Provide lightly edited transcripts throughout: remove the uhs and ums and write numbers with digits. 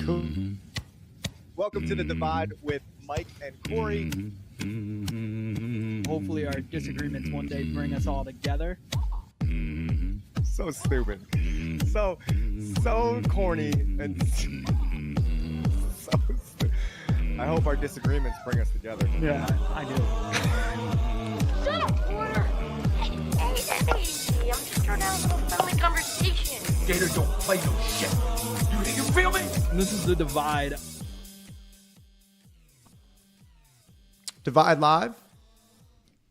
Welcome to The Divide with Mike and Corey. Hopefully our disagreements one day bring us all together. So stupid. So corny and so stupid. I hope our disagreements bring us together. Yeah, I do. Shut up, Porter. Hey, easy. I'm just throwing out a little friendly conversation. Gators don't play no shit. You feel me? This is The Divide. Divide Live,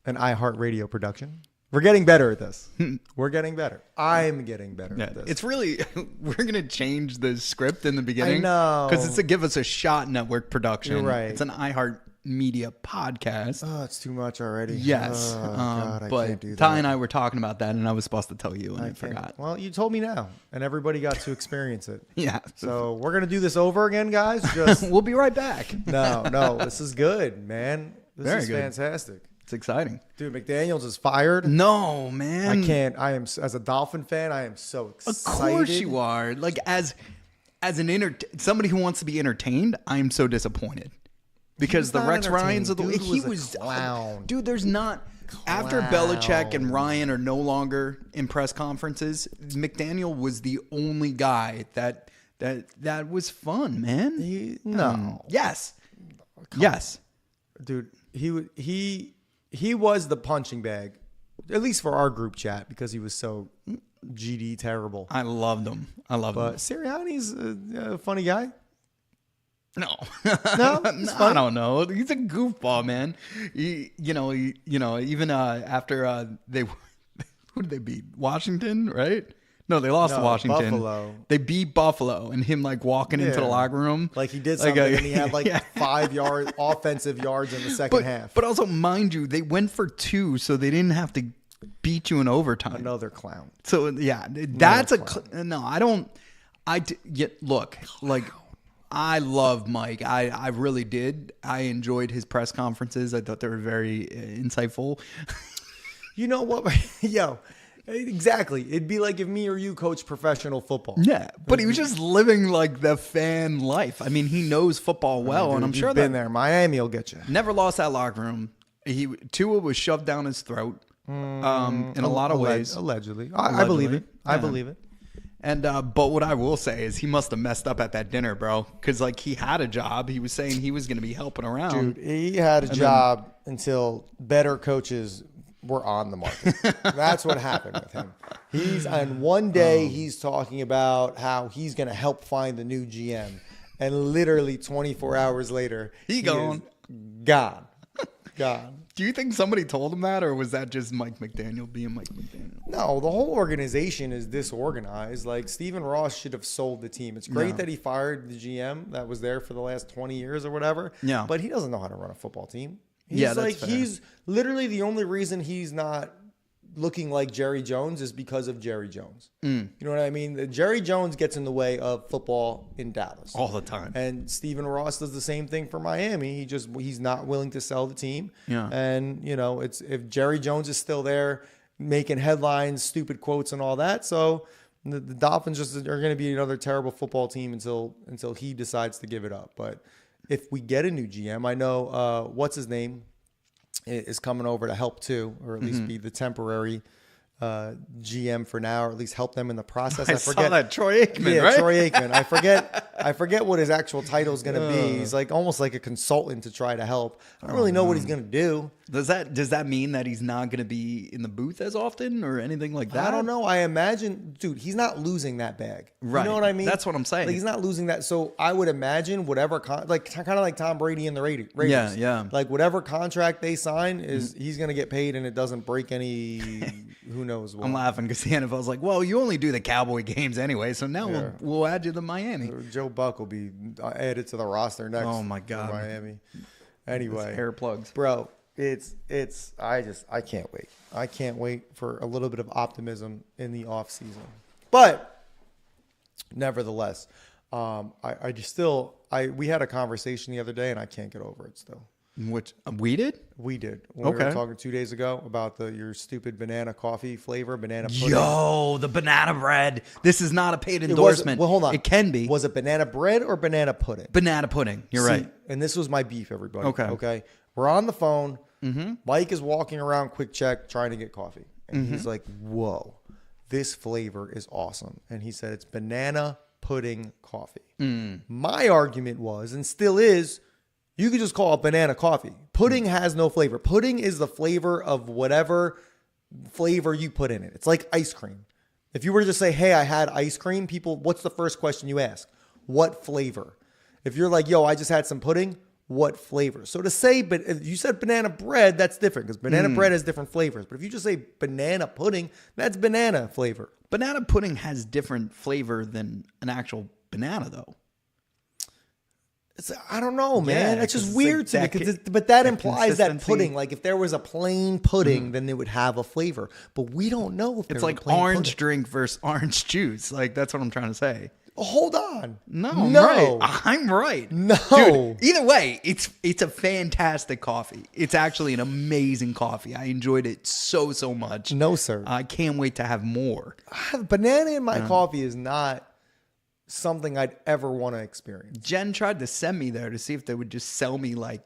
an iHeartRadio production. We're getting better at this. We're getting better. I'm getting better at this. It's really, we're going to change the script in the beginning. I know. Because it's a Give Us a Shot network production. You're right. It's an iHeart Media podcast. Oh, it's too much already. Yes. Oh, God, I but can't do that. Ty and I were talking about that, and I was supposed to tell you, and I can't. forgot. Well, you told me now, and everybody got to experience it. Yeah. So we're going to do this over again, guys. Just We'll be right back. No, this is good, man. This Very is good. Fantastic. It's exciting. Dude, McDaniels is fired. No, man. I can't. I am, as a Dolphin fan, I am so Of excited. course you are. Like, as an somebody who wants to be entertained, I'm so disappointed. Because the not Rex Ryans of the entertained. Dude he was a clown. Dude, there's not after Belichick and Ryan are no longer in press conferences, McDaniel was the only guy that was fun, man. No. Yes. Yes. Dude, he was the punching bag, at least for our group chat, because he was so GD terrible. I loved him. But Sirianni's a funny guy. No, No? It's I fun? don't know. He's a goofball, man. Even after they, who did they beat? Washington, right? No, they lost to Washington. Buffalo. They beat Buffalo, and him like walking into the locker room Like he did something and he had 5 yards, offensive yards in the second half. But also, mind you, they went for 2, so they didn't have to beat you in overtime. Another clown. So yeah, that's no. I don't. Look, like I love Mike. I really did. I enjoyed his press conferences. I thought they were very insightful. You know what? Yo, exactly. It'd be like if me or you coach professional football. Yeah, but he was just living like the fan life. I mean, he knows football well, Dude, and I'm sure you've been there. Miami will get you. never lost that locker room. Tua was shoved down his throat in a lot of ways. Allegedly. I believe it. I Yeah. believe it. And but what I will say is he must have messed up at that dinner, bro. Because like he had a job. He was saying he was going to be helping around. Dude, he had a job until better coaches were on the market. That's what happened with him. And one day he's talking about how he's going to help find the new GM. And literally 24 hours later, He gone. is gone. Gone. Do you think somebody told him that, or was that just Mike McDaniel being Mike McDaniel? No, the whole organization is disorganized. Like, Stephen Ross should have sold the team. It's great that he fired the GM that was there for the last 20 years or whatever. Yeah. But he doesn't know how to run a football team. That's fair. He's literally the only reason he's not looking like Jerry Jones is because of Jerry Jones. You know what I mean? Jerry Jones gets in the way of football in Dallas All the time. and Stephen Ross does the same thing for Miami. He's not willing to sell the team. Yeah. And it's if Jerry Jones is still there making headlines, stupid quotes, and all that. So the Dolphins are going to be another terrible football team until he decides to give it up. But if we get a new GM, I know what's his name is coming over to help too, or at least be the temporary GM for now, or at least help them in the process. I saw that Troy Aikman, yeah, right? Troy Aikman. I forget what his actual title is going to be. He's like almost like a consultant to try to help. I don't really know what he's going to do. Does that mean that he's not going to be in the booth as often or anything like that? I don't know. I imagine, dude, he's not losing that bag. Right. You know what I mean? That's what I'm saying. Like, he's not losing that. So I would imagine whatever, kind of like Tom Brady and the Raiders. Yeah, yeah. Like whatever contract they sign is he's going to get paid, and it doesn't break any. Who knows what? I'm laughing because the NFL's like, well, you only do the Cowboy games anyway, so now we'll add you to Miami. Joe Buck will be added to the roster next. Oh my God, for Miami. Anyway, hair plugs, bro. I can't wait. I can't wait for a little bit of optimism in the off season. But nevertheless, we had a conversation the other day, and I can't get over it still. Which we did? We did. We were Okay. talking 2 days ago about your stupid banana coffee flavor, banana pudding. Yo, the banana bread. This is not a paid It endorsement. Well, hold on. It can be. Was it banana bread or banana pudding? Banana pudding. You're See, right. And this was my beef, everybody. Okay. Okay. We're on the phone. Mike is walking around Quick Check trying to get coffee. And he's like, whoa, this flavor is awesome. And he said it's banana pudding coffee. My argument was, and still is, you could just call it banana coffee. Pudding has no flavor. Pudding is the flavor of whatever flavor you put in it. It's like ice cream. If you were to just say, hey, I had ice cream, people, what's the first question you ask? What flavor? If you're like, yo, I just had some pudding, what flavor? So to say, but if you said banana bread, that's different because banana bread has different flavors. But if you just say banana pudding, that's banana flavor. Banana pudding has different flavor than an actual banana, though. I don't know, man. Yeah, It's just 'cause weird it's to me. like But that that implies that consistency. pudding, like if there was a plain pudding, then it would have a flavor. But we don't know if It's there's like a plain orange pudding. drink versus orange juice. Like, that's what I'm trying to say. Hold on. No, No. I'm right. No. Dude, either way, it's a fantastic coffee. It's actually an amazing coffee. I enjoyed it so much. No, sir. I can't wait to have more. Banana in my coffee is not something I'd ever want to experience. Jen tried to send me there to see if they would just sell me like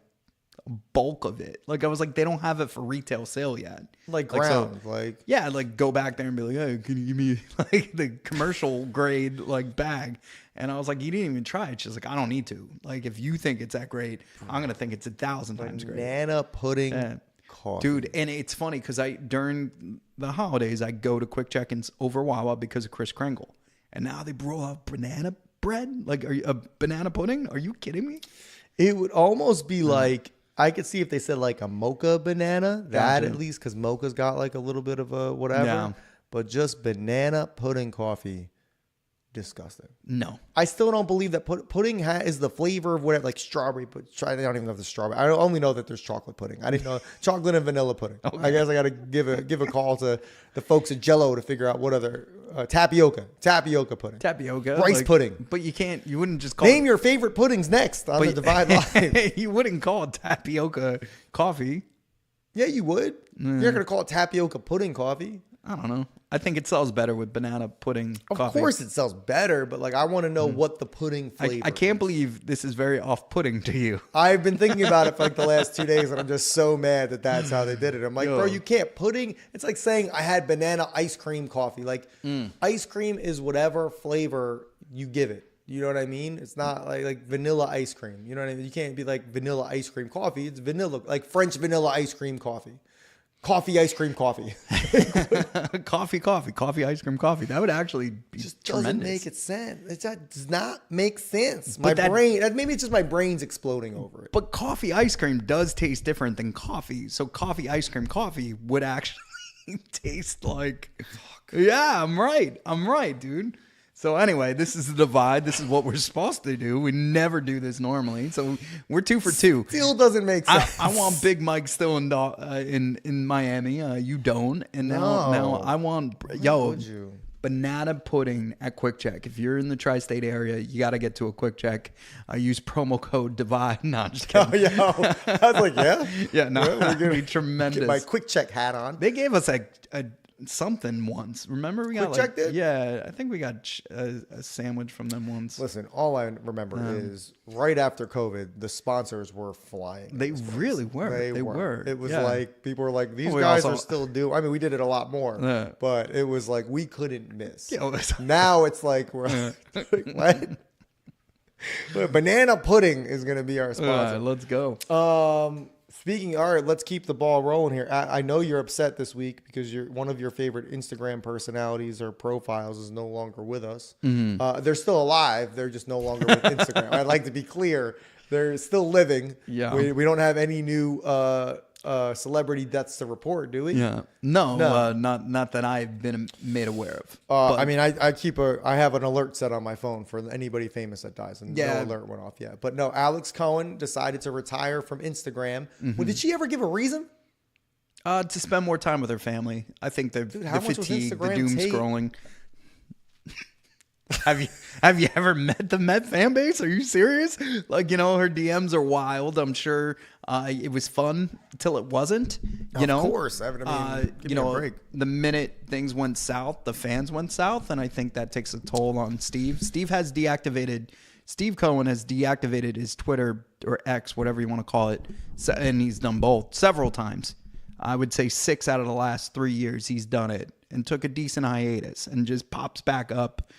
a bulk of it. Like, I was like, they don't have it for retail sale yet. Like so- ground. Like Yeah, like go back there and be like, hey, can you give me like the commercial grade like bag? And I was like, you didn't even try it. She's like, I don't need to. Like, if you think it's that great, I'm gonna think it's 1,000 times great. banana pudding Yeah. coffee. Dude, and it's funny because during the holidays I go to Quick Check-ins over Wawa because of Kris Kringle, and now they roll out banana bread. Like, are you a banana pudding? Are you kidding me? It would almost be like, I could see if they said like a mocha banana, that Gotcha. at least, because mocha's got like a little bit of a whatever. Yeah. But just banana pudding coffee, disgusting. No. I still don't believe that pudding is the flavor of whatever, like strawberry. I don't even know if there's strawberry. I only know that there's chocolate pudding. I didn't know chocolate and vanilla pudding. I guess I got to give a call to the folks at Jello to figure out what other tapioca pudding. Tapioca. Rice pudding. But you wouldn't just call Name your favorite puddings next on the Divide Live. You wouldn't call it tapioca coffee. Yeah, you would. You're not gonna call it tapioca pudding coffee. I don't know. I think it sells better with banana pudding Of coffee. course, it sells better, but like I want to know what the pudding flavor. I can't is. believe this is very off-putting to you. I've been thinking about it for like the last 2 days, and I'm just so mad that that's how they did it. I'm like, Yo. bro, you can't pudding. It's like saying I had banana ice cream coffee. Like ice cream is whatever flavor you give it. You know what I mean? It's not like vanilla ice cream. You know what I mean? You can't be like vanilla ice cream coffee. It's vanilla, like French vanilla ice cream coffee. Coffee ice cream coffee. coffee, ice cream coffee. That would actually be Just doesn't tremendous. make it sense. It just does not make sense. But that- Brain, maybe it's just my brain's exploding over it. But coffee ice cream does taste different than coffee. So coffee ice cream coffee would actually taste like. Yeah, I'm right, dude. So anyway, this is the divide. This is what we're supposed to do. We never do this normally. So we're 2 for 2. Still doesn't make sense. I want Big Mike still in Miami. You don't, and now No. I want would you? banana pudding at Quick Check. If you're in the tri-state area, you got to get to a Quick Check. Use promo code DIVIDE. No, I'm just Oh, kidding. yo. I was like, yeah. Yeah, no, Yeah, we're that'd gonna be tremendous. Get my Quick Check hat on. They gave us a something once. Remember we got Quick Check did? Yeah, I think we got a sandwich from them once. Listen, all I remember is right after COVID, the sponsors were flying. They really were. They were. It was Yeah. like people were like, these We guys also- are still doing. I mean, we did it a lot more, Yeah. but it was like we couldn't miss. Yeah, it was- Now it's like we're like, what? But banana pudding is going to be our All sponsor. right, let's go. All right, let's keep the ball rolling here. I know you're upset this week because one of your favorite Instagram personalities or profiles is no longer with us. Mm-hmm. They're still alive. They're just no longer with Instagram. I'd like to be clear. They're still living. Yeah. We don't have any new celebrity deaths to report, do we? Yeah. No, No. not that I've been made aware of. I mean, I have an alert set on my phone for anybody famous that dies, and Yeah. no alert went off yet. But no, Alex Cohen decided to retire from Instagram. Well, did she ever give a reason? To spend more time with her family. I think the how much was fatigue, the Instagram doom take? scrolling. Have you ever met the Met fan base? Are you serious? Like, her DMs are wild. I'm sure it was fun till it wasn't. Of course. I mean, give me a break. The minute things went south, the fans went south, and I think that takes a toll on Steve. Steve Cohen has deactivated his Twitter or X, whatever you want to call it, and he's done both several times. I would say 6 out of the last 3 years he's done it and took a decent hiatus and just pops back up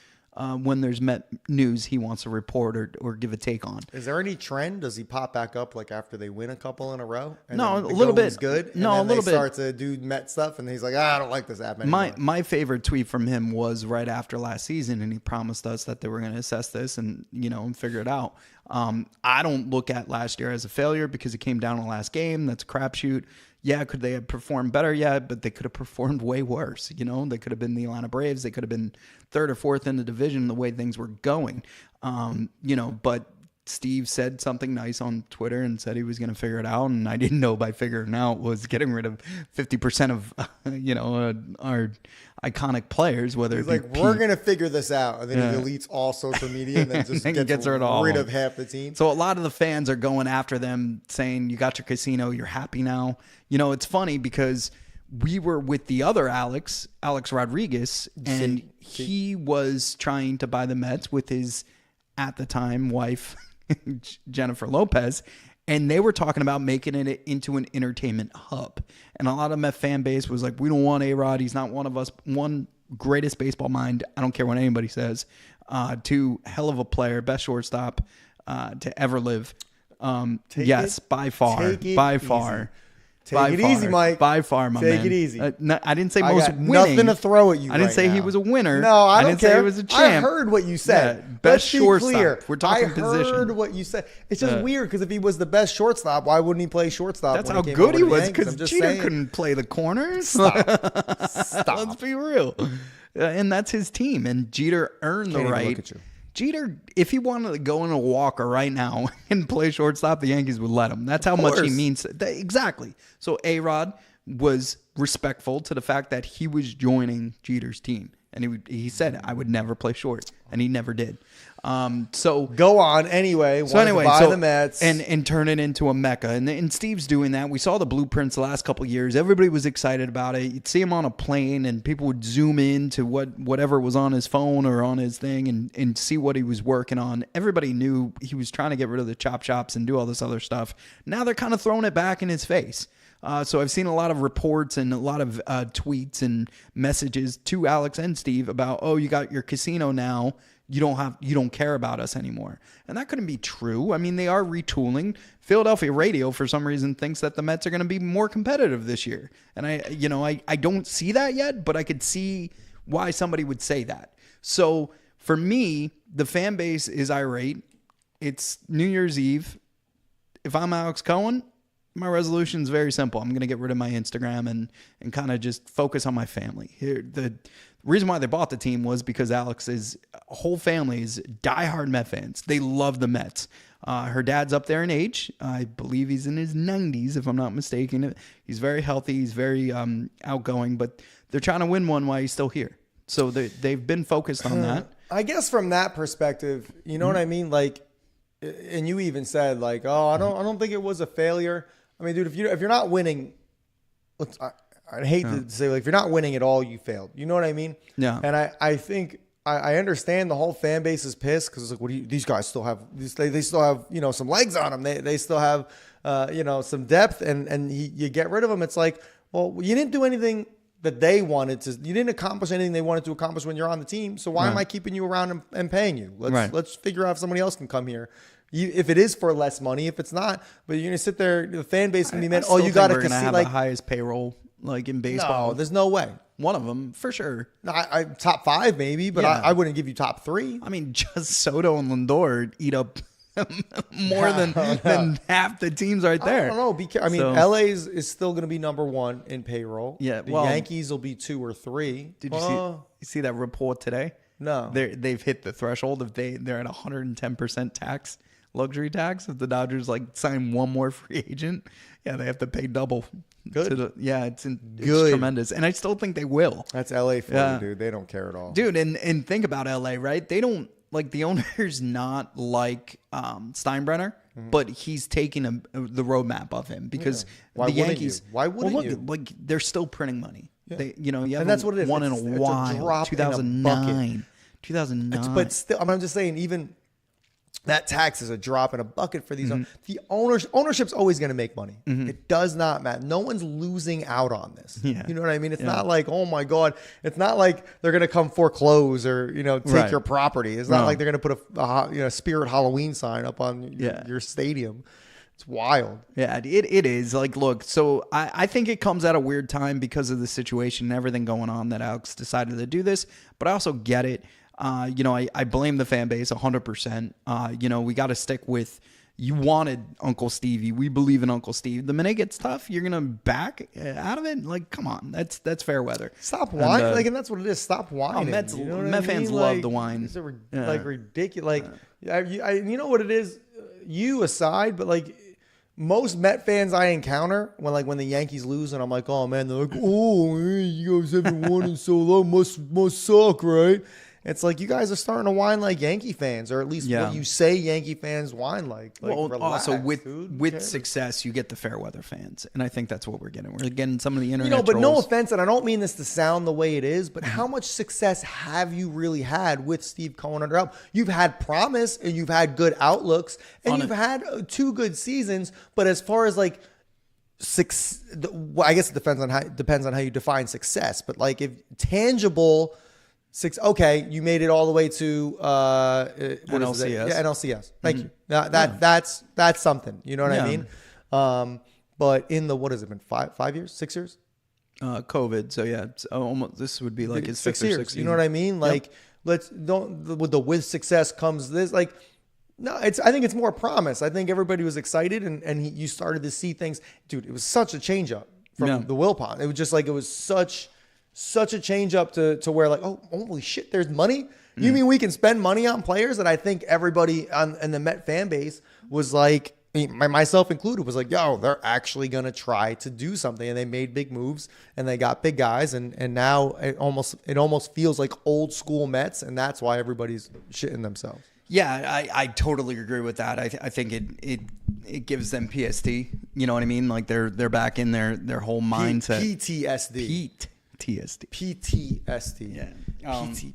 when there's Met news he wants to report or give a take on. Is there any trend? Does he pop back up like after they win a couple in a row? And No, then a little bit. Good. And No, then a little they bit. start to do Met stuff, and he's like, I don't like this app anymore. My favorite tweet from him was right after last season, and he promised us that they were going to assess this and and figure it out. I don't look at last year as a failure because it came down to the last game. That's a crapshoot. Yeah, could they have performed better? Yeah, but they could have performed way worse. They could have been the Atlanta Braves. They could have been 3rd or 4th in the division the way things were going. But Steve said something nice on Twitter and said he was going to figure it out. And I didn't know by figuring out was getting rid of 50% of, our iconic players, whether He's it be like, we're going to figure this out. And then he deletes all social media and then just gets rid of half the team. So a lot of the fans are going after them saying, you got your casino, you're happy now. It's funny because we were with the other Alex Rodriguez, and he was trying to buy the Mets with his, at the time, wife, Jennifer Lopez, and they were talking about making it into an entertainment hub. And a lot of Met fan base was like, we don't want A-Rod. He's not one of us. One, greatest baseball mind. I don't care what anybody says. 2, hell of a player, best shortstop to ever live. Yes, by far. Take it easy, Mike. By far, my man. Take it easy. I didn't say I most got winning. nothing to throw at you. I didn't right say now. he was a winner. No, I don't didn't care. say he was a champ. I heard what you said. Yeah, best Let's be shortstop. clear. We're talking I position. heard what you said. It's just weird because if he was the best shortstop, why wouldn't he play shortstop? That's when how came good over he to the was Yankees? because I'm just Jeter saying. couldn't play the corners. Stop. Let's be real. And that's his team. And Jeter earned Can't the even right. look at you. Jeter, if he wanted to go in a walker right now and play shortstop, the Yankees would let him. That's how much he means. Exactly. So A-Rod was respectful to the fact that he was joining Jeter's team. And he said, I would never play short. And he never did. So go on anyway. Buy the Mets and turn it into a mecca. And Steve's doing that. We saw the blueprints the last couple of years. Everybody was excited about it. You'd see him on a plane, and people would zoom in to whatever was on his phone or on his thing and see what he was working on. Everybody knew he was trying to get rid of the chop shops and do all this other stuff. Now they're kind of throwing it back in his face. So I've seen a lot of reports and a lot of tweets and messages to Alex and Steve about, oh, you got your casino now. You don't care about us anymore. And that couldn't be true. I mean, they are retooling. Philadelphia radio, for some reason, thinks that the Mets are going to be more competitive this year. And I don't see that yet, but I could see why somebody would say that. So for me, the fan base is irate. It's New Year's Eve. If I'm Alex Cohen, my resolution is very simple. I'm going to get rid of my Instagram and kind of just focus on my family. Here, the reason why they bought the team was because Alex's whole family is diehard Met fans. They love the Mets. Her dad's up there in age. I believe he's in his 90s, if I'm not mistaken. He's very healthy. He's very outgoing, but they're trying to win one while he's still here. So they've been focused on that. I guess from that perspective, you know what I mean? Like, and you even said like, oh, I don't think it was a failure. I mean, dude, if you're not winning, I hate to say, like, if you're not winning at all, you failed. You know what I mean? Yeah. And I think I understand the whole fan base is pissed because it's like, these guys still have they still have some legs on them. They still have some depth, and you get rid of them. It's like, well, you didn't do anything that they wanted to. You didn't accomplish anything they wanted to accomplish when you're on the team. So why am I keeping you around and paying you? Let's figure out if somebody else can come here. If it is for less money, if it's not, but you're gonna sit there, the fan base can be mad. Oh, you got to have like the highest payroll like in baseball. No, there's no way. One of them for sure. No, I top 5 maybe, but I wouldn't give you top 3. I mean, just Soto and Lindor eat up more than half the teams right there. I don't know. I mean, LA is still going to be number 1 in payroll. Yeah, the Yankees will be 2 or 3. Did you see that report today? No, they've hit the threshold of they're at 110% tax. luxury tax if the Dodgers like sign one more free agent. Yeah, they have to pay double. Good. It's Good. tremendous, and I still think they will. That's LA for Yeah. you, dude. They don't care at all. Dude, and think about LA, right? They don't like the owner's not like Steinbrenner, but he's taking the roadmap of him because Why the wouldn't Yankees. you? Why wouldn't well, look, you? Like they're still printing money. They, you And haven't that's what it is. won in It's a a while. drop in a bucket. 2009. But still, I'm just saying, even that tax is a drop in a bucket for these. Mm-hmm. The ownership's always going to make money. It does not matter. No one's losing out on this. Yeah. You know what I mean? It's not like, oh my God, it's not like they're going to come foreclose or take Right. your property. It's not No. like they're going to put a Spirit Halloween sign up on your stadium. It's wild. Yeah, it is. Like, look, so I think it comes at a weird time because of the situation and everything going on that Alex decided to do this, but I also get it. I blame the fan base 100%. We got to stick with, you wanted Uncle Stevie. We believe in Uncle Steve. The minute it gets tough, you're going to back out of it? Like, come on. That's fair weather. Stop whining. And, And that's what it is. Stop whining. Mets- You know what Met I fans mean? love the whine. It's Yeah. ridiculous. You know what it is? You aside, but like most Met fans I encounter when the Yankees lose and I'm like, oh man, they're like, oh, you guys haven't won in so long, must suck, right? It's like you guys are starting to whine like Yankee fans, or at least what you say Yankee fans whine like. Well, relax, also dude. Who with cares? success, you get the fair weather fans, and I think that's what we're getting. We're getting some of the internet. But no trolls. offense, and I don't mean this to sound the way it is, but how much success have you really had with Steve Cohen under help? You've had promise and you've had good outlooks and you've had 2 good seasons, but as far as like I guess it depends on how you define success, but like if tangible okay, you made it all the way to NLCS. Yeah, NLCS. Thank you. That's something. You know what I mean? But in the what has it been 5 years, 6 years? COVID. So yeah, it's almost this would be like his 6 fifth or years. sixth You know what I mean? Like with success comes this like. No, I think it's more promise. I think everybody was excited and you started to see things. Dude, it was such a change up from the Wilpon. It was just like it was such a change up to where like, oh, holy shit, there's money. You mean we can spend money on players? And I think everybody in the Met fan base was like, myself included, was like, yo, they're actually going to try to do something. And they made big moves and they got big guys. And now it almost feels like old school Mets. And that's why everybody's shitting themselves. Yeah, I totally agree with that. I think it gives them PST. You know what I mean? Like they're back in their whole mindset. PTSD. PTSD. Yeah. PTSD.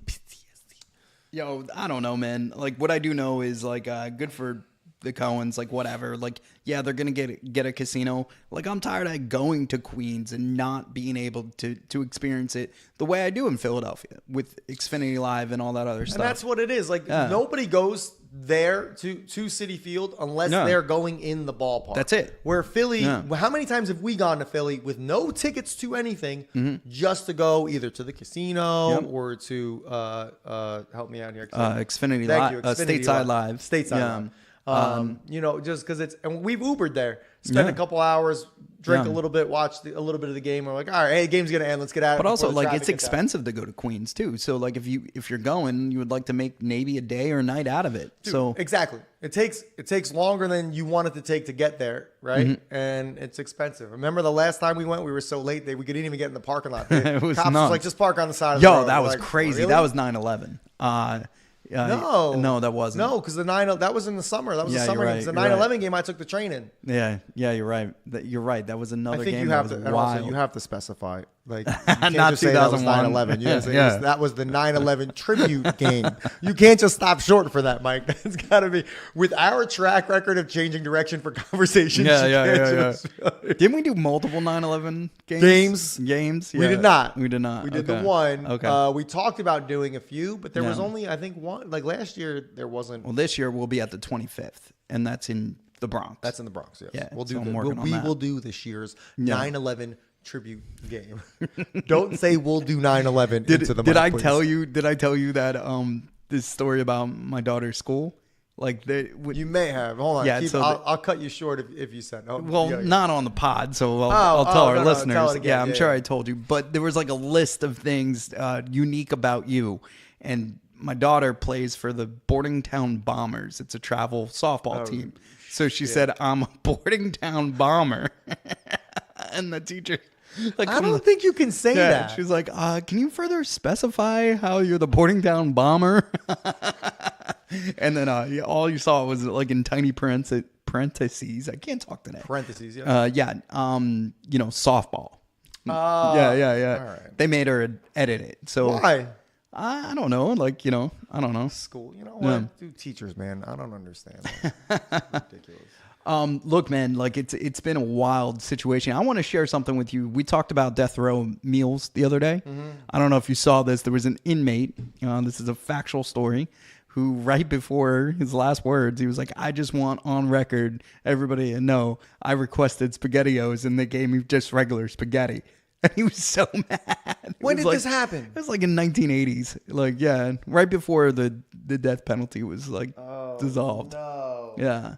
Yo, I don't know, man. Like what I do know is like good for the Coens, like whatever. Like yeah, they're gonna get a casino. Like I'm tired of going to Queens and not being able to experience it the way I do in Philadelphia with Xfinity Live and all that other stuff. And that's what it is. Like nobody goes there to Citi Field unless they're going in the ballpark. That's it. Where Philly, how many times have we gone to Philly with no tickets to anything just to go either to the casino or to help me out here. Xfinity Thank Live, you. Xfinity Stateside Live. Stateside Live. Just because and we've Ubered there, spent a couple hours, drink a little bit, watch a little bit of the game. We're like, all right, hey, game's gonna end. Let's get out. But also, before the like, traffic it's gets out. expensive to go to Queens too. So, like, if you're going, you would like to make maybe a day or a night out of it. Dude, so exactly, it takes longer than you want it to take to get there, right? And it's expensive. Remember the last time we went, we were so late that we couldn't even get in the parking lot. It was Cops was nuts. like, just park on the side of the road. yo, that We're was like, crazy. really? That was 9/11. No, that wasn't. No, because that was in the summer. That was the Yeah, summer you're game. It's right, the you're 9/11 game. I took the train in. Yeah, you're right. You're right. That was another I think game. you have that to. was And also, wild. you have to specify. Like, you can't Not just say that was 2001. 9/11. You gotta say Yeah. that was the 9/11 tribute game. You can't just stop short for that, Mike. That's got to be with our track record of changing direction for conversations. Yeah. you can't just- Didn't we do multiple 9/11 games? Games. Yeah. We did not. We did not. We did Okay. the one. Okay. We talked about doing a few, but there was Yeah. only, I think, one. Like last year, there wasn't. Well, this year we'll be at the 25th, and that's in the Bronx. That's in the Bronx. Yes. Yeah, We'll so do. I'm working on We that. will do this year's 9/11 tribute game. Don't say we'll do 9/11 into the mic, Did I please. tell you? Did I tell you that this story about my daughter's school? Like You may have. Hold on. Yeah, so I'll cut you short if you said. Oh, well, you gotta- not on the pod, so I'll tell our no, listeners. tell it again. Yeah, I'm Yeah, sure yeah. I told you, but there was like a list of things unique about you, and my daughter plays for the Boardingtown Bombers. It's a travel softball team. So she said, I'm a Boardingtown Bomber. And the teacher... Like, I don't think you can say that. She's like, can you further specify how you're the Boardingtown Bomber? And then all you saw was like in tiny parentheses. I can't talk today. Parentheses, softball. Yeah. All right. They made her edit it. So Why? I don't know. Like, I don't know. School. You know what? Yeah. Dude, teachers, man. I don't understand that. Ridiculous. Look, man, like it's been a wild situation. I want to share something with you. We talked about death row meals the other day. Mm-hmm. I don't know if you saw this. There was an inmate. This is a factual story. Who right before his last words, he was like, "I just want on record everybody to know I requested SpaghettiOs and they gave me just regular spaghetti." And he was so mad. When did this happen? It was like in 1980s. Like, yeah, right before the death penalty was like dissolved. No. Yeah.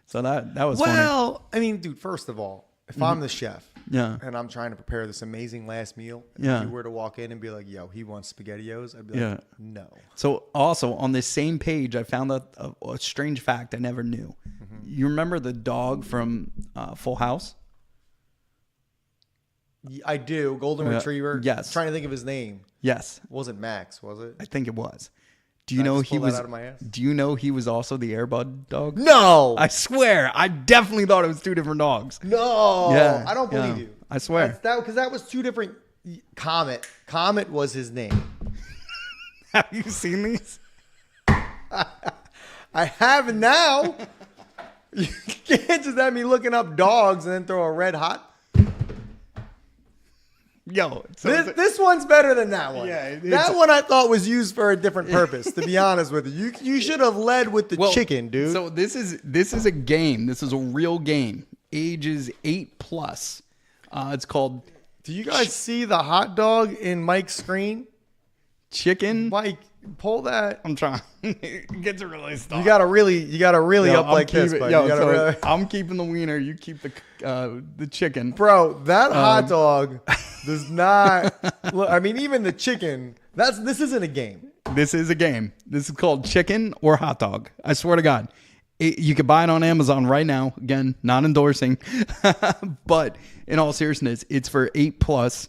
So that was funny. Well, I mean, dude, first of all, if I'm the chef and I'm trying to prepare this amazing last meal, and if you were to walk in and be like, yo, he wants SpaghettiOs, I'd be like, no. So also on this same page, I found out a strange fact I never knew. Mm-hmm. You remember the dog from Full House? I do. Golden Retriever. Yes. I'm trying to think of his name. Yes. It wasn't Max, was it? I think it was. Do you Did I know just he pull that was? out of my ass? Do you know he was also the Airbud dog? No. I swear, I definitely thought it was two different dogs. No. Yeah, I don't believe you. I swear. Because that was two different. Comet. Comet was his name. Have you seen these? I have now. You can't just have me looking up dogs and then throw a red hot. Yo, This one's better than that one. Yeah, that one I thought was used for a different purpose. To be honest with you, you should have led with the chicken, dude. So this is a game. This is a real game. Ages 8+. It's called. Do you guys see the hot dog in Mike's screen? Chicken. Mike, pull that. I'm trying. It gets really stuck. You gotta really up like this, but I'm keeping the wiener. You keep the chicken. Bro, that hot dog does not. Look, I mean, even the chicken. This isn't a game. This is a game. This is called chicken or hot dog. I swear to God. You can buy it on Amazon right now. Again, not endorsing. But in all seriousness, it's for 8+.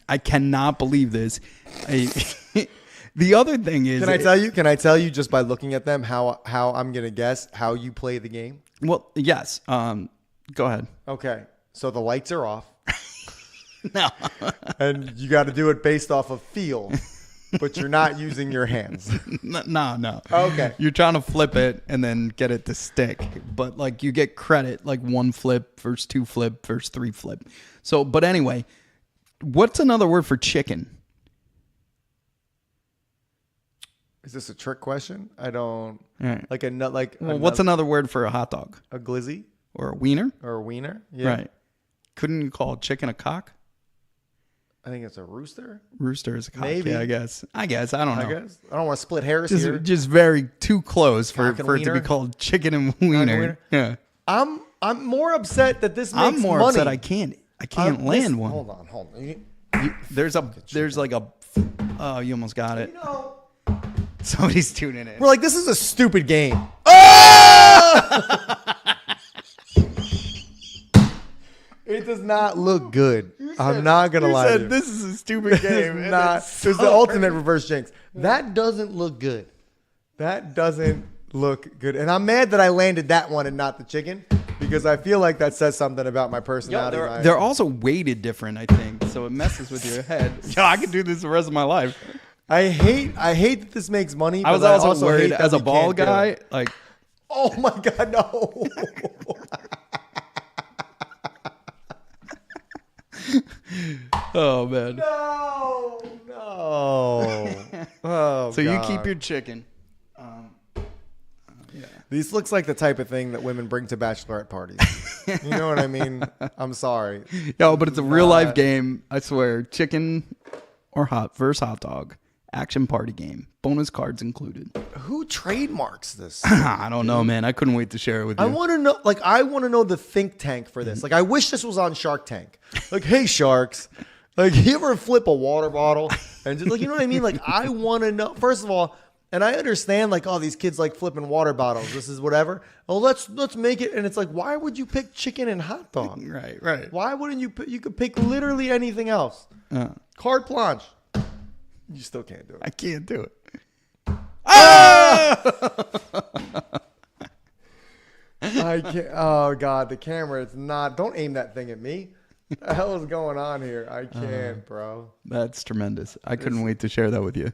I cannot believe this. The other thing is... Can I tell you just by looking at them how I'm going to guess how you play the game? Well, yes. Go ahead. Okay. So the lights are off. No. And you got to do it based off of feel. But you're not using your hands. No. Okay. You're trying to flip it and then get it to stick. But like you get credit, like 1 flip versus 2 flip versus 3 flip. So, but anyway, what's another word for chicken? Is this a trick question? I don't Right. What's another word for a hot dog? A glizzy Or a wiener? or a wiener? Yeah. Right. Couldn't you call a chicken a cock? I think it's a rooster. Rooster is a cock. Maybe. Yeah, I guess. I don't know. I guess I don't want to split hairs here. Just very too close for Cock and it to be wiener? called chicken and wiener. Yeah. I'm more upset that this makes I'm more money. upset I can't land one. Hold on. There's like a oh, you almost got it. You know, Somebody's tuning in. we're like, this is a stupid game. It does not look good. I'm not gonna lie to you. This is a stupid game. It's not. It's the ultimate reverse jinx. That doesn't look good. That doesn't look good. And I'm mad that I landed that one and not the chicken because I feel like that says something about my personality. They're also weighted different, I think, so it messes with your head. Yo, I could do this the rest of my life. I hate that this makes money. I was but also worried hate that as a we ball can't do guy, it. like, Oh my God, no. oh man. No. Oh, So you God. keep your chicken. This looks like the type of thing that women bring to bachelorette parties. You know what I mean? I'm sorry. Yo, but it's a real life game. I swear. Chicken or versus hot dog. Action party game. Bonus cards included. Who trademarks this? I don't know, man. I couldn't wait to share it with you. I want to know the think tank for this. Like, I wish this was on Shark Tank. Like, hey, sharks, Like, you ever flip a water bottle and just like, you know what I mean? Like, I want to know, first of all, and I understand like, oh, these kids like flipping water bottles. This is whatever. Oh, let's make it. And it's like, why would you pick chicken and hot dog? Right. Why wouldn't you you could pick literally anything else. Carte blanche. You still can't do it. I can't do it. I can't. Oh God, the camera. It's not. Don't aim that thing at me. What the hell is going on here? I can't, bro. That's tremendous. I couldn't wait to share that with you.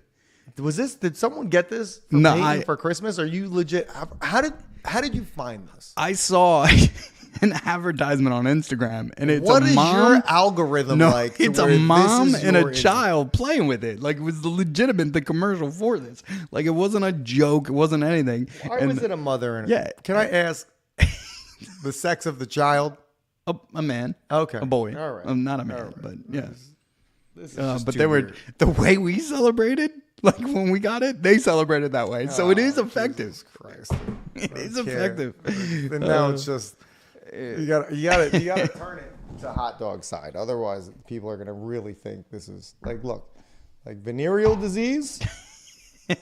Was this? Did someone get this for No, Peyton for Christmas? Are you legit? How did you find this? I saw an advertisement on Instagram, and it's What a is mom. your algorithm No, like? to it's a where mom this is and your a child playing with it. Like, it was the commercial for this. Like, it wasn't a joke. It wasn't anything. Why And was it a mother and Yeah. Can I ask the sex of the child? a man? Okay. A boy. All right. Not a man, All right. but yeah. This is just But too they were weird. the way we celebrated. Like, when we got it, they celebrated that way. So it is effective. Jesus Christ. It is can't. effective. And now it's just you gotta turn it to hot dog side. Otherwise, people are gonna really think this is like, look, like venereal disease.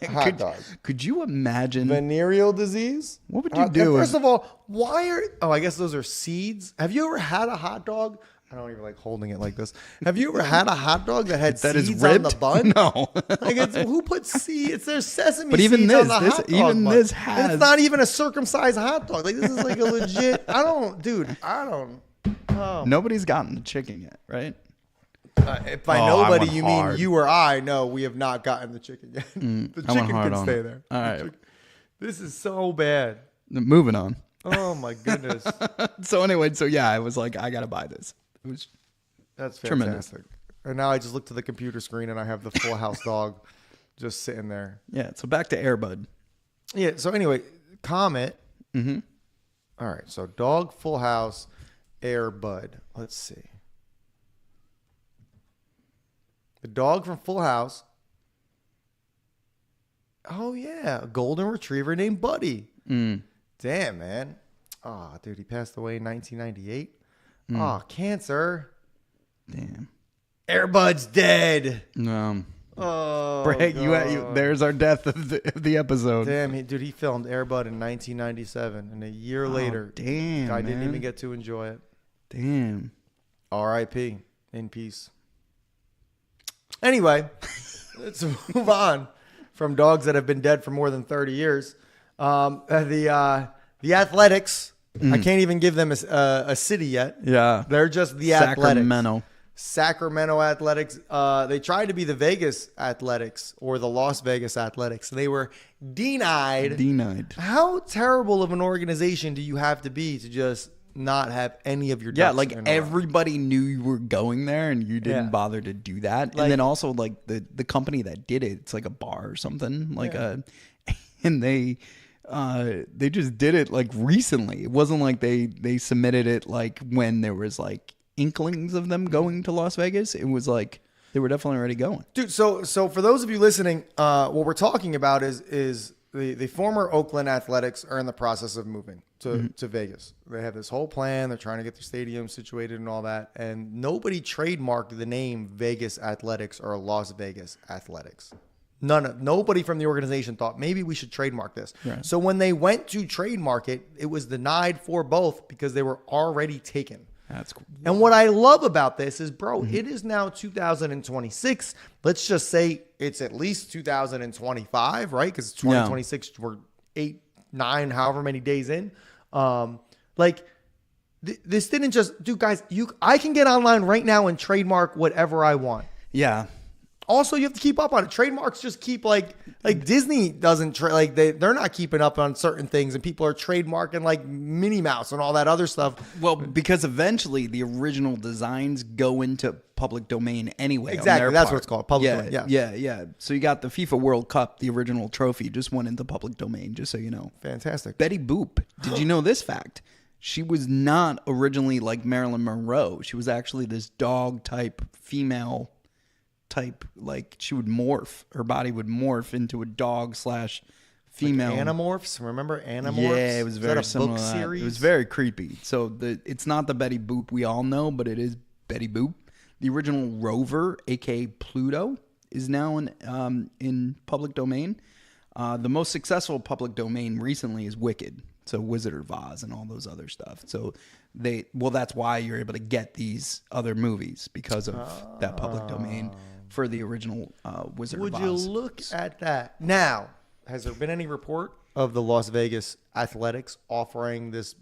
Hot dog. Could you imagine? Venereal disease. What would you do First if- of all, why are? Oh, I guess those are seeds. Have you ever had a hot dog? I don't even like holding it like this. Have you ever had a hot dog that had That is seeds on the ribbed? bun? No. Like, who puts seeds? There's sesame But even seeds this- on the this- hot dog even bun. this And has- it's not even a circumcised hot dog. Like, this is like a legit. I don't. Oh. Nobody's gotten the chicken yet, right? If by Oh, I nobody went you hard. mean you or I, no, we have not gotten the chicken yet. The I went chicken hard can on stay it. there. All right. This is so bad. Moving on. Oh my goodness. So anyway, I was like, I gotta buy this. It was That's Tremendous. fantastic. And now I just look to the computer screen and I have the Full House dog just sitting there. yeah. So back to Airbud. Yeah. So anyway, Comet. Mm-hmm. All right. So dog, Full House, Air Bud. Let's see. The dog from Full House. Oh yeah, a golden retriever named Buddy. Damn, man. Oh, dude, he passed away in 1998. Oh, cancer. Damn. Airbud's dead. Oh, Brett, you there's our death of the episode. Damn, he filmed Airbud in 1997, and a year later, damn, guy didn't man. even get to enjoy it. Damn. R.I.P. In peace. Anyway, let's move on from dogs that have been dead for more than 30 years. The Athletics. I can't even give them a city yet. Yeah. They're just the Athletics. Sacramento. Athletics. They tried to be the Vegas Athletics or the Las Vegas Athletics. They were denied. How terrible of an organization do you have to be to just not have any of your Yeah, ducks like in a row? everybody knew you were going there and you didn't Yeah. bother to do that. Like- And then also like the company that did it, it's like a bar or something. Like and they just did it like recently. It wasn't like they submitted it like when there was like inklings of them going to Las Vegas. It was like they were definitely already going. Dude, so for those of you listening, what we're talking about is the former Oakland Athletics are in the process of moving to Vegas. They have this whole plan. They're trying to get their stadium situated and all that. And nobody trademarked the name Vegas Athletics or Las Vegas Athletics. Nobody from the organization thought maybe we should trademark this. Right. So when they went to trademark it, it was denied for both because they were already taken. That's cool. And what I love about this is, bro, it is now 2026. Let's just say it's at least 2025, right? Because it's 2026. We're 8, 9, however many days in. This didn't just, dude, guys. I can get online right now and trademark whatever I want. Yeah. Also, you have to keep up on it. Trademarks just keep like Disney doesn't they're not keeping up on certain things, and people are trademarking like Minnie Mouse and all that other stuff. Well, because eventually the original designs go into public domain anyway. Exactly, on their that's part. what it's called, public domain, yeah. Yeah. So you got the FIFA World Cup, the original trophy, just went into public domain. Just so you know. Fantastic. Betty Boop. Did you know this fact? She was not originally like Marilyn Monroe. She was actually this dog type female type. Like she would morph. Her body would morph into a dog / female. Like Animorphs. Remember Animorphs? Yeah, it was very Is that a similar. book to that. series? It was very creepy. So it's not the Betty Boop we all know, but it is Betty Boop. The original rover, aka Pluto, is now in public domain. The most successful public domain recently is Wicked, so Wizard of Oz and all those other stuff. So that's why you're able to get these other movies because of that public domain for the original Wizard of Oz. Would you look at that? Now, has there been any report of the Las Vegas Athletics offering these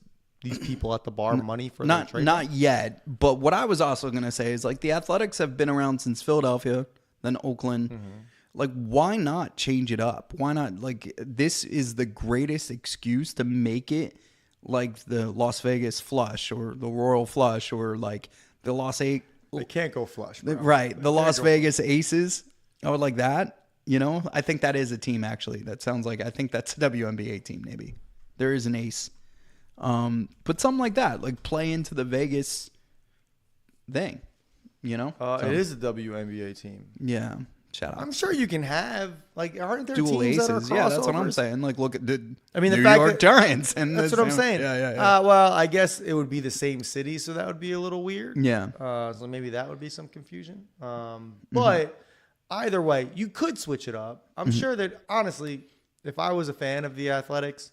people at the bar money for their trade? Not yet, but what I was also going to say is like the Athletics have been around since Philadelphia, then Oakland. Mm-hmm. Like, why not change it up? Why not? Like, this is the greatest excuse to make it like the Las Vegas Flush or the Royal Flush or like the They can't go flush, bro. Right, the Las Vegas Aces. I would like that. You know, I think that is a team actually. That sounds like, I think that's a WNBA team maybe. There is an ace. But something like that, like play into the Vegas thing, you know? It is a WNBA team. Yeah. Shout out. I'm sure you can have, like, aren't there Dual teams that are aces. Yeah, that's what I'm crossovers? saying. Like, look at the the New fact York that- Giants. And That's the what I'm same- saying. Yeah. Well, I guess it would be the same city, so that would be a little weird. Yeah. So maybe that would be some confusion. But either way, you could switch it up. I'm sure that, honestly, if I was a fan of the Athletics,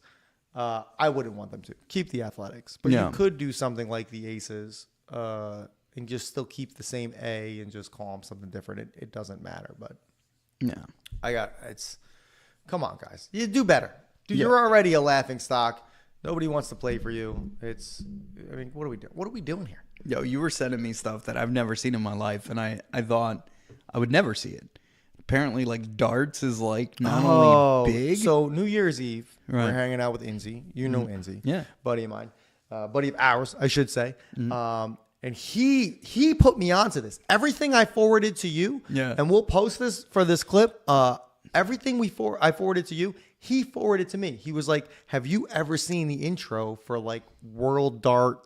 I wouldn't want them to keep the Athletics. But Yeah. you could do something like the Aces and just still keep the same A and just call them something different. It doesn't matter. But Yeah. come on, guys. You do better. Dude, you're already a laughing stock. Nobody wants to play for you. What are we doing? What are we doing here? Yo, you were sending me stuff that I've never seen in my life, and I thought I would never see it. Apparently, like, darts is, like, not only big. So New Year's Eve, Right. we're hanging out with Inzi. You know Inzi. Yeah. Buddy of mine. Buddy of ours, I should say. And he put me onto this. Everything I forwarded to you, and we'll post this for this clip. Everything I forwarded to you, he forwarded to me. He was like, "Have you ever seen the intro for like World Dart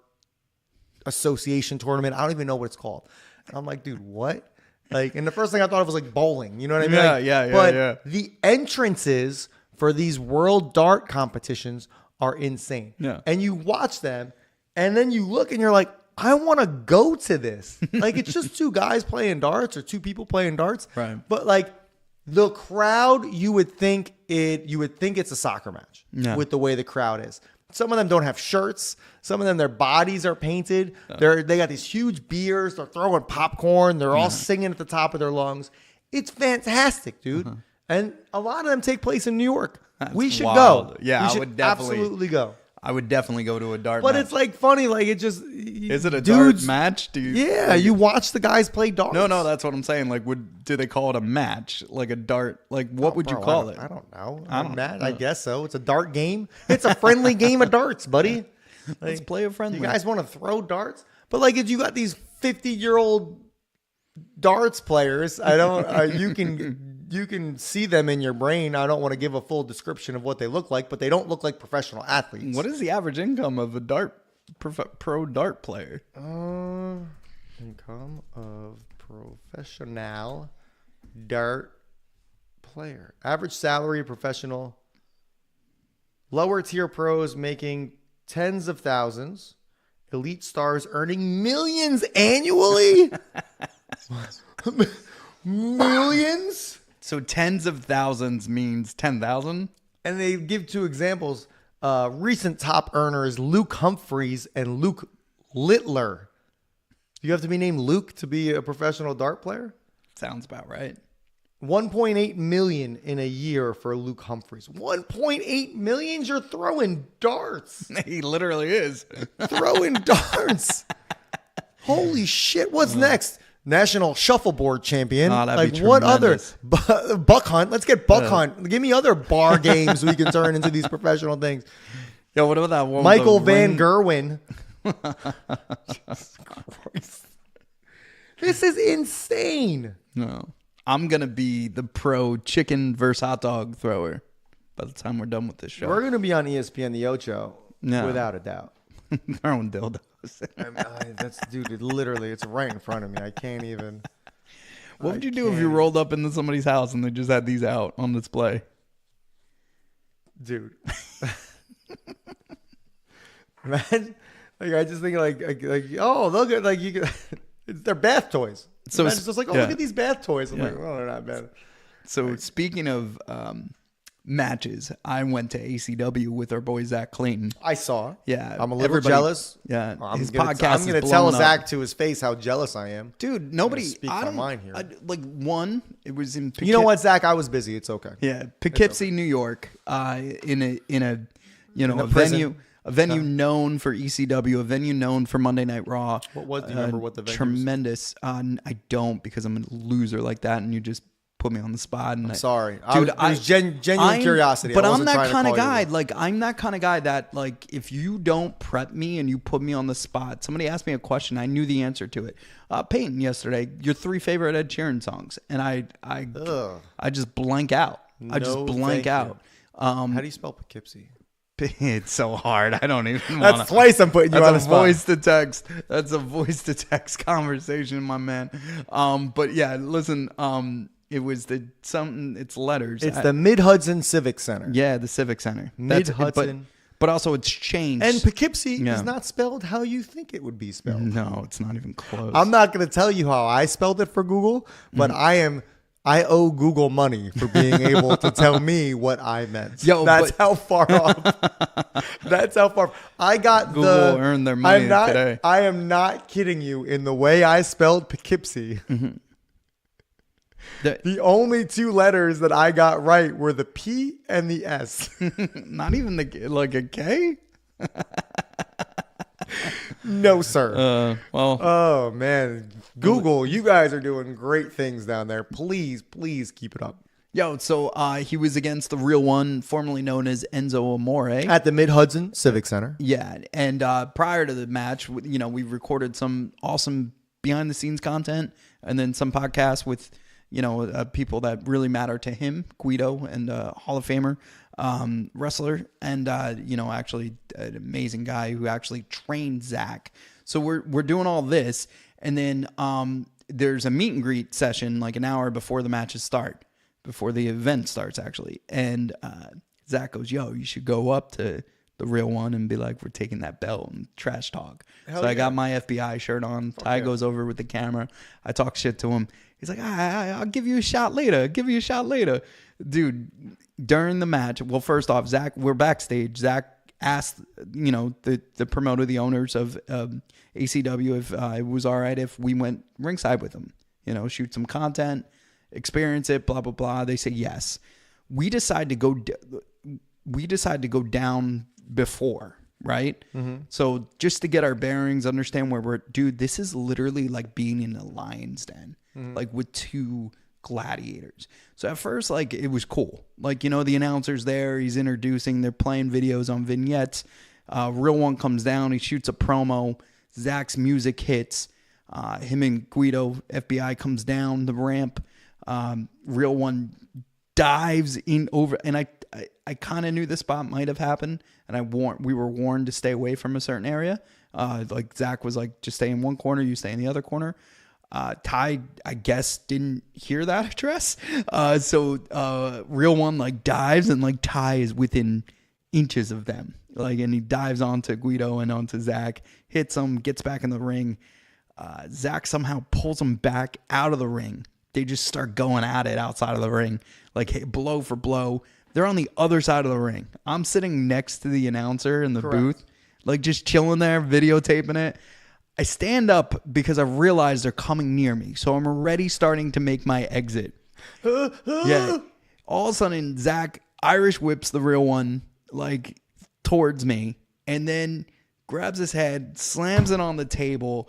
Association tournament? I don't even know what it's called." And I'm like, "Dude, what?" Like, and the first thing I thought of was like bowling. You know what I mean? Yeah, Like, yeah. But the entrances for these World Dart competitions are insane. Yeah. And you watch them, and then you look and you're like, I want to go to this. Like, it's just two guys playing darts or two people playing darts. Right. But like the crowd, you would think it's a soccer match with the way the crowd is. Some of them don't have shirts. Some of them, their bodies are painted. They got these huge beers. They're throwing popcorn. They're all singing at the top of their lungs. It's fantastic, dude. And a lot of them take place in New York. We should wild. go. Yeah, we I should would definitely- absolutely go. I would definitely go to a dart But match. it's like funny, like it just Is it a dudes- dart match? Do you? Yeah, you watch the guys play darts. No, that's what I'm saying. Like, do they call it a match? Like a dart? Like, what would you Bro, call it? I don't know. I don't Matt, know. I guess so. It's a dart game. It's a friendly game of darts, buddy. Let's play a friendly. You guys want to throw darts? But like, if you got these 50-year-old darts players, I don't. You can see them in your brain. I don't want to give a full description of what they look like, but they don't look like professional athletes. What is the average income of a pro dart player? Income of professional dart player. Average salary of professional. Lower tier pros making tens of thousands. Elite stars earning millions annually. Millions? So tens of thousands means 10,000. And they give two examples. Recent top earners Luke Humphreys and Luke Littler. You have to be named Luke to be a professional dart player? Sounds about right. 1.8 million in a year for Luke Humphreys. 1.8 million? You're throwing darts. He literally is. Throwing darts. Holy shit. What's next? National shuffleboard champion. Oh, that'd like be what other tremendous. buck hunt? Let's get buck hunt. Give me other bar games we can turn into these professional things. Yo, what about that one? Michael with the Van ring? Gerwen. Jesus Christ. This is insane. No. I'm going to be the pro chicken versus hot dog thrower by the time we're done with this show. We're going to be on ESPN The Ocho, No. without a doubt. Throwing dildos. That's dude. It's right in front of me. I can't even. What would you do if you rolled up into somebody's house and they just had these out on display? Dude. Imagine, like I just think like oh look at like you could. They're bath toys. So So it's just like, oh, yeah. look at these bath toys. I'm Yeah. like, oh, they're not bad. So speaking of matches, I went to ACW with our boy Zack Clayton. I saw. Yeah, I'm a little everybody- jealous. Yeah, I'm his gonna, podcast I'm gonna is tell blowing up. Zach to his face how jealous I am. Dude, nobody. speak I my don't mind here. like one. It was in. You know what, Zach? I was busy. It's okay. Yeah, Poughkeepsie, New York. In a a venue. prison. A venue known for ECW, a venue known for Monday Night Raw. Do you remember what the venue was? Tremendous. I don't, because I'm a loser like that, and you just put me on the spot. And Sorry. dude. It was genuine curiosity. But I I'm wasn't that trying to kind of call you guy. out. Like, I'm that kind of guy that, like, if you don't prep me and you put me on the spot, somebody asked me a question, I knew the answer to it. Peyton, yesterday, your 3 favorite Ed Sheeran songs, and I just blank out. I just No, blank thank you. out. How do you spell Poughkeepsie? It's so hard. I don't even want That's twice I'm putting you on the That's a spot. voice to text. That's a voice to text conversation, my man. But yeah, listen. It was it's letters. It's the Mid-Hudson Civic Center. Yeah, the Civic Center. That's Mid-Hudson. But also it's changed. And Poughkeepsie Yeah. is not spelled how you think it would be spelled. no, it's not even close. I'm not going to tell you how I spelled it for Google, but Mm-hmm. I owe Google money for being able to tell me what I meant. Yo, that's but- how far off. That's how far. I got Google earned their money today. I am not kidding you. In the way I spelled Poughkeepsie, the only 2 letters that I got right were the P and the S. not even like a K. No, sir. Well, Oh man, Google, you guys are doing great things down there. Please keep it up. yo, so he was against the real one, formerly known as Enzo Amore. At the Mid-Hudson Civic Center. Yeah, and prior to the match, we recorded some awesome behind the scenes content, and then some podcasts with people that really matter to him, Guido, and Hall of Famer wrestler, and actually an amazing guy who actually trained Zack. So we're doing all this, and then there's a meet and greet session like an hour before the matches start, before the event starts actually, and Zack goes, "Yo, you should go up to the real one and be like, we're taking that belt and trash talk." Hell so I yeah. got my FBI shirt on. Ty yeah. goes over with the camera. I talk shit to him. He's like, I'll give you a shot later. Dude, during the match, well, first off, Zack, we're backstage. Zack asked, the promoter, the owners of ACW, if it was all right if we went ringside with him, shoot some content, experience it, blah, blah, blah. They say yes. We decide to go down before, right? Mm-hmm. So just to get our bearings, understand where dude, this is literally like being in a lion's den, like with 2 gladiators. So at first, like, it was cool. Like, the announcer's there, he's introducing, they're playing videos on vignettes. Real one comes down, he shoots a promo. Zack's music hits. Him and Guido, FBI, comes down the ramp. Real one dives in over, and I kind of knew the spot might have happened, and we were warned to stay away from a certain area. Like Zack was like, just stay in one corner, you stay in the other corner. Ty, I guess, didn't hear that address. So real one like dives, and like Ty is within inches of them. Like, and he dives onto Guido and onto Zack, hits him, gets back in the ring. Zack somehow pulls him back out of the ring. They just start going at it outside of the ring, like, hey, blow for blow. They're on the other side of the ring. I'm sitting next to the announcer in the booth, like, just chilling there, videotaping it. I stand up because I realize they're coming near me, so I'm already starting to make my exit. Yeah. All of a sudden, Zack Irish whips the real one, like, towards me, and then grabs his head, slams it on the table.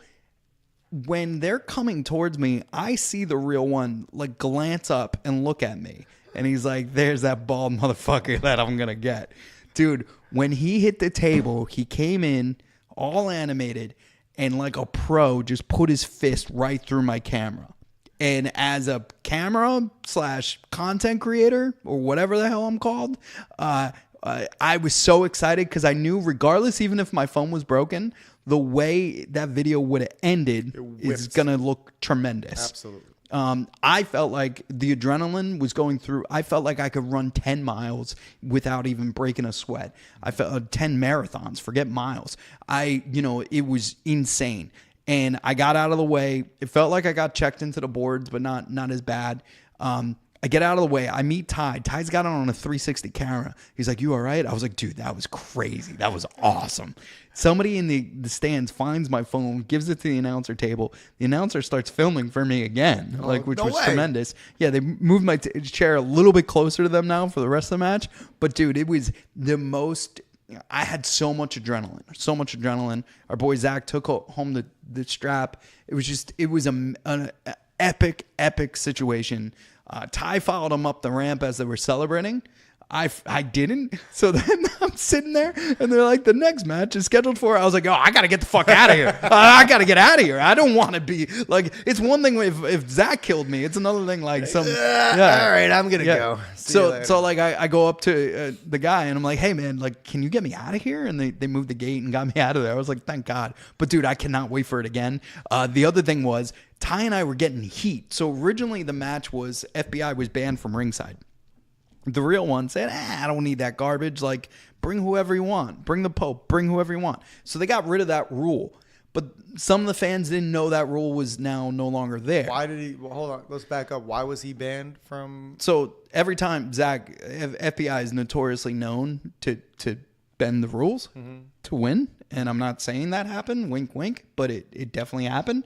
When they're coming towards me, I see the real one, like, glance up and look at me. And he's like, there's that bald motherfucker that I'm going to get. Dude, when he hit the table, he came in all animated and like a pro just put his fist right through my camera. And as a camera / content creator, or whatever the hell I'm called, I was so excited because I knew, regardless, even if my phone was broken, the way that video would have ended is going to look tremendous. Absolutely. I felt like the adrenaline was going through. I felt like I could run 10 miles without even breaking a sweat. I felt 10 marathons, forget miles. It was insane. And I got out of the way. It felt like I got checked into the boards, but not as bad. I get out of the way. I meet Ty. Ty's got it on a 360 camera. He's like, "You all right?" I was like, "Dude, that was crazy. That was awesome." Somebody in the stands finds my phone, gives it to the announcer table. The announcer starts filming for me again, which no was way. tremendous. Yeah, they moved my chair a little bit closer to them now for the rest of the match. But, dude, it was the most... I had so much adrenaline. Our boy Zack took home the strap. It was an epic situation. Ty followed him up the ramp as they were celebrating. I didn't. So then I'm sitting there and they're like, the next match is scheduled for. I was like, oh, I got to get the fuck out of here. I got to get out of here. I don't want to be like, it's one thing if Zack killed me. It's another thing like some. Yeah. All right, I'm going to go. See you later. So like I go up to the guy and I'm like, hey man, like, can you get me out of here? And they moved the gate and got me out of there. I was like, thank God. But dude, I cannot wait for it again. The other thing was Ty and I were getting heat. So originally the match was FBI was banned from ringside. The real one said, I don't need that garbage. Like, bring whoever you want. Bring the Pope. Bring whoever you want. So they got rid of that rule. But some of the fans didn't know that rule was now no longer there. Why did he? Well, hold on. Let's back up. Why was he banned from? So every time Zack, FBI is notoriously known to bend the ruels to win. And I'm not saying that happened, wink, wink, but it definitely happened.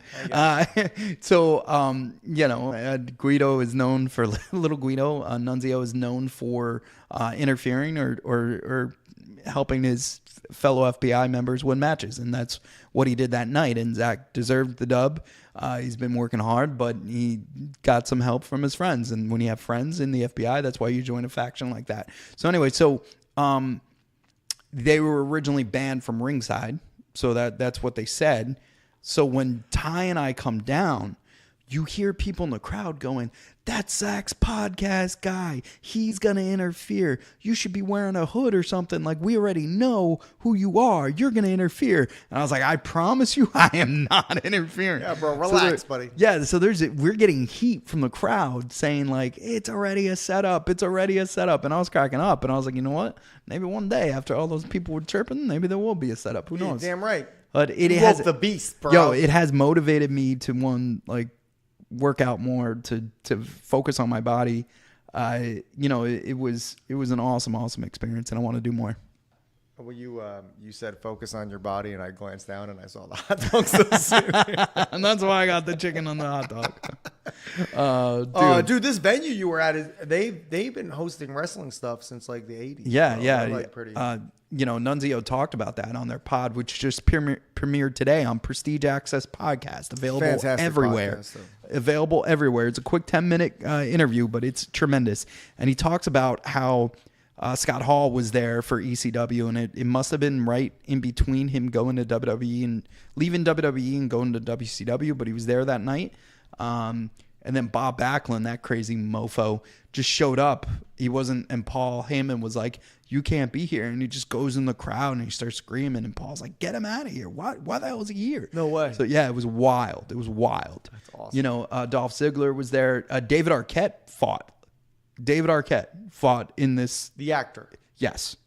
Guido is known for, little Guido, Nunzio is known for interfering or helping his fellow FBI members win matches. And that's what he did that night. And Zack deserved the dub. He's been working hard, but he got some help from his friends. And when you have friends in the FBI, that's why you join a faction like that. So anyway, they were originally banned from ringside, so that's what they said. So when Ty and I come down, you hear people in the crowd going, that's Zack's podcast guy. He's going to interfere. You should be wearing a hood or something. Like, we already know who you are. You're going to interfere. And I was like, I promise you I am not interfering. Yeah, bro, relax, buddy. Yeah, so we're getting heat from the crowd saying, like, it's already a setup. It's already a setup. And I was cracking up. And I was like, you know what? Maybe one day after all those people were chirping, maybe there will be a setup. Who knows? Damn right. But it You has woke the beast, bro. Yo, it has motivated me to work out more, to focus on my body. It was an awesome experience, and I want to do more. Well, you said focus on your body, and I glanced down and I saw the hot dogs. And that's why I got the chicken on the hot dog. Dude, this venue you were at, they've been hosting wrestling stuff since like the 80s. Yeah, bro. yeah. They're, like, pretty. Nunzio talked about that on their pod, which just premiered today on Prestige Access Podcast, available Fantastic everywhere. podcast, Available everywhere. It's a quick 10-minute interview, but it's tremendous. And he talks about how Scott Hall was there for ECW, and it must have been right in between him going to WWE and leaving WWE and going to WCW, but he was there that night. And then Bob Backlund, that crazy mofo, just showed up. He wasn't, and Paul Heyman was like, you can't be here. And he just goes in the crowd and he starts screaming. And Paul's like, get him out of here. Why the hell is he here? No way. So, yeah, it was wild. It was wild. That's awesome. Dolph Ziggler was there. David Arquette fought. In this. The actor. Yes.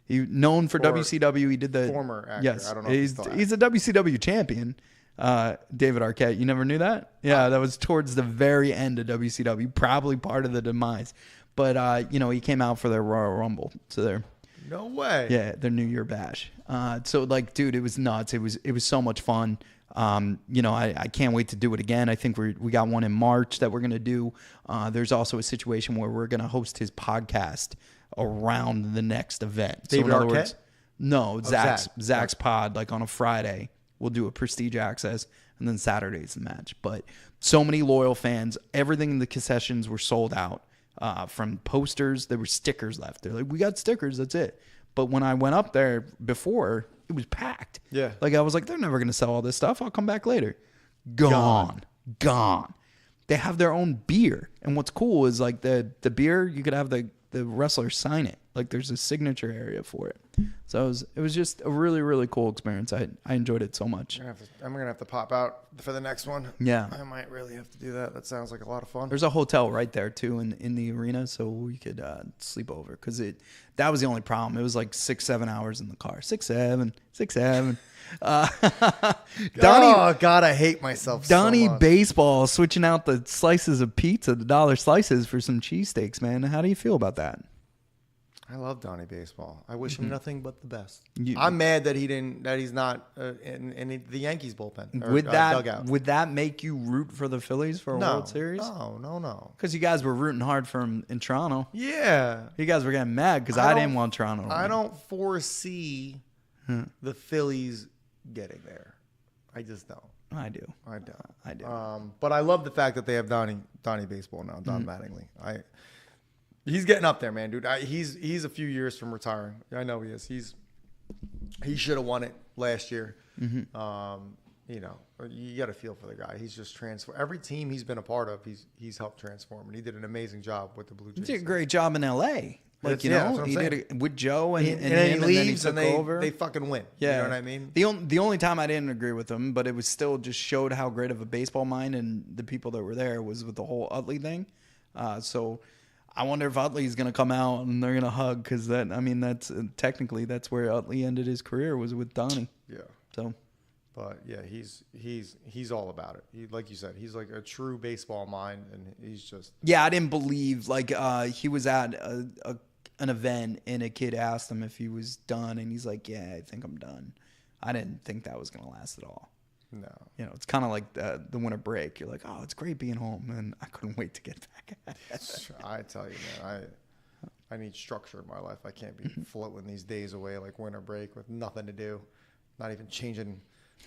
He known for WCW. He did the former actor. Yes. I don't know. He's a WCW champion. David Arquette. You never knew that? Yeah, that was towards the very end of WCW, probably part of the demise. But he came out for their Royal Rumble. So their No way. Yeah, their New Year bash. So like, dude, it was nuts. It was so much fun. I can't wait to do it again. I think we got one in March that we're gonna do. There's also a situation where we're gonna host his podcast around the next event. David so in other Arquette? words, no, Zack's Zack. pod, like on a Friday. We'll do a Prestige Access, and then Saturday's the match. But so many loyal fans. Everything in the concessions were sold out. From posters, there were stickers left. They're like, we got stickers, that's it. But when I went up there before, it was packed. Yeah. Like, I was like, they're never going to sell all this stuff. I'll come back later. Gone. They have their own beer. And what's cool is, like, the beer, you could have the wrestler sign it. Like there's a signature area for it. So it was just a really, really cool experience. I enjoyed it so much. I'm gonna have to pop out for the next one. Yeah. I might really have to do that. That sounds like a lot of fun. There's a hotel right there too in the arena, so we could sleep over because that was the only problem. It was like 6-7 hours in the car. 6-7. Donnie, oh God, I hate myself. Donnie so much. Baseball switching out the slices of pizza, the dollar slices, for some cheesesteaks, man. How do you feel about that? I love Donnie Baseball. I wish him nothing but the best. You- I'm mad that he's not in the Yankees bullpen. Or, dugout. Would that make you root for the Phillies for a No, World Series? No. Because you guys were rooting hard for him in Toronto. Yeah. You guys were getting mad because I didn't want Toronto to I win. don't foresee the Phillies getting there. I just don't. I do. I don't. I do. But I love the fact that they have Donnie Baseball now, Don Mattingly. He's getting up there, man, dude. He's a few years from retiring. I know he is. He should have won it last year. You got to feel for the guy. He's just transformed. Every team he's been a part of, he's helped transform, and he did an amazing job with the Blue Jays. He did a great job in L.A. Like, That's what I'm he saying. did it with Joe and And then him, he leaves and then he took over. they fucking win. Yeah. You know what I mean? The only time I didn't agree with him, but it was still just showed how great of a baseball mind and the people that were there was with the whole Utley thing. So I wonder if Utley's going to come out and they're going to hug because that's technically that's where Utley ended his career was with Donnie. Yeah. So, but yeah, he's all about it. Like you said, he's like a true baseball mind, and he's just yeah, I didn't believe he was at an event and a kid asked him if he was done and he's like, yeah, I think I'm done. I didn't think that was going to last at all. no. It's kind of like the winter break. You're like, oh, it's great being home, and I couldn't wait to get back at it. I tell you, man, I need structure in my life. I can't be floating these days away like winter break with nothing to do, not even changing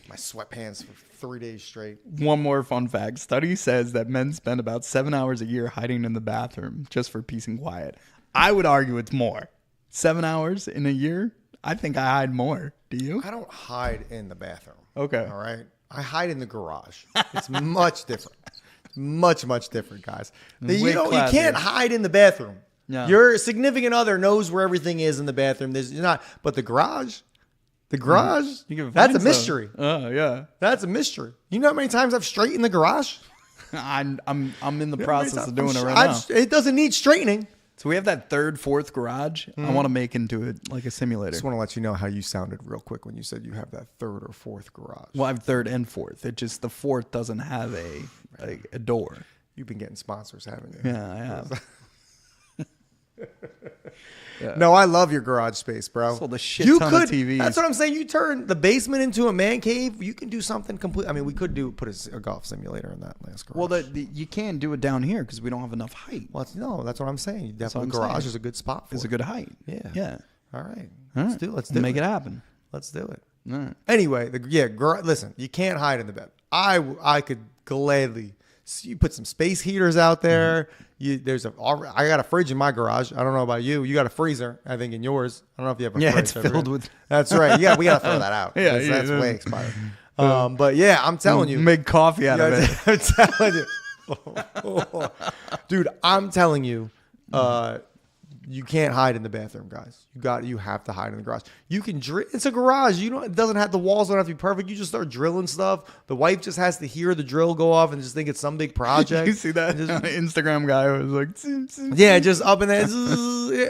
my sweatpants for 3 days straight. One more fun fact. Study says that men spend about 7 hours a year hiding in the bathroom just for peace and quiet. I would argue it's more. 7 hours in a year? I think I hide more. Do you? I don't hide in the bathroom. Okay. All right. I hide in the garage. It's much different. Much different, guys. You classier. can't hide in the bathroom. No. Your significant other knows where everything is in the bathroom. There's not, but the garage, You can that's find a some. mystery. Oh yeah. That's a mystery. You know how many times I've straightened the garage? I'm in the process of doing it right now. It doesn't need straightening. So we have that third, fourth garage. I want to make into it like a simulator. Just want to let you know how you sounded real quick when you said you have that third or fourth garage. Well, I have third and fourth. It just the fourth doesn't have a door. You've been getting sponsors, haven't you? Yeah, I have. No, I love your garage space, bro. Sold a shit ton of TVs. That's what I'm saying. You turn the basement into a man cave. You can do something complete. I mean, we could put a golf simulator in that last garage. Well, you can't do it down here because we don't have enough height. Well, that's what I'm saying. Definitely, I'm garage saying. is a good spot for It's it. a good height. Yeah. Yeah. All right. All Let's right. do. Let's do Make it. it happen. Let's do it. All right. Anyway, listen, you can't hide in the bed. I could gladly. You put some space heaters out there. I got a fridge in my garage. I don't know about you. You got a freezer, I think, in yours. I don't know if you have a fridge. It's filled with. That's right. Yeah, we got to throw that out. Yeah, that's way expired. But yeah, I'm telling you. Make coffee out of it. I'm telling you. Dude, I'm telling you. You can't hide in the bathroom, guys. You have to hide in the garage. You can drill. It's a garage. The walls don't have to be perfect. You just start drilling stuff. The wife just has to hear the drill go off and just think it's some big project. You see that Instagram guy who was like, yeah, just up in there.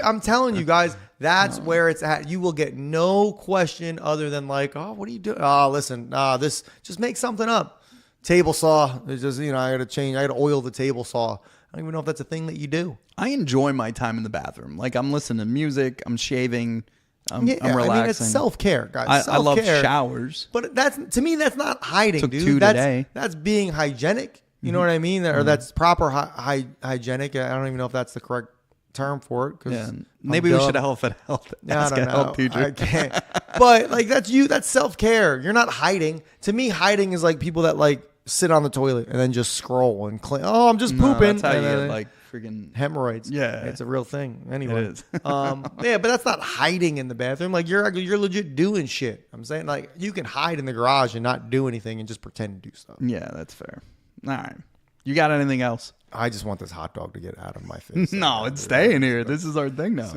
I'm telling you guys, that's where it's at. You will get no question other than like, oh, what are you doing? Oh, listen, this just make something up. Table saw. It's just, I got to oil the table saw. I don't even know if that's a thing that you do. I enjoy my time in the bathroom. Like I'm listening to music, I'm shaving, I'm relaxing. I mean, it's self-care, guys. I love showers. But to me, that's not hiding, Took dude. 2 today. That's being hygienic. You know what I mean? Or that's proper hygienic. I don't even know if that's the correct term for it. Yeah. Maybe we should ask a health teacher. I can't. But like that's self-care. You're not hiding. To me, hiding is like people that like sit on the toilet and then just scroll and clean. Oh, I'm just pooping. That's how you and get like freaking hemorrhoids. Yeah. It's a real thing. Anyway. It is. Yeah, but that's not hiding in the bathroom. Like you're legit doing shit. I'm saying like you can hide in the garage and not do anything and just pretend to do stuff. Yeah, that's fair. All right. You got anything else? I just want this hot dog to get out of my face. No, it's staying here. This is our thing now.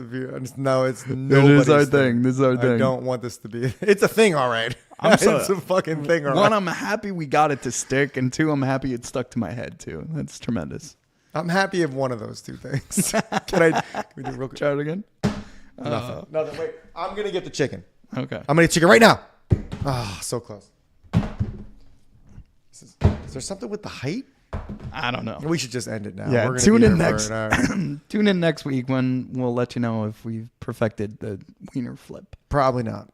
No, it's It is nobody's our thing. This is our I thing. don't want this to be. It's a thing, all right. I'm so- It's a fucking thing, all right. One, I'm happy we got it to stick, and two, I'm happy it stuck to my head too. That's tremendous. I'm happy of one of those two things. Can we do it real quick? Try it again. Nothing. Wait, I'm gonna get the chicken. Okay. I'm gonna get chicken right now. Ah, so close. Is there something with the height? I don't know. We should just end it now. Yeah, We're gonna tune be in here next. for an hour. Tune in next week when we'll let you know if we've perfected the wiener flip. Probably not.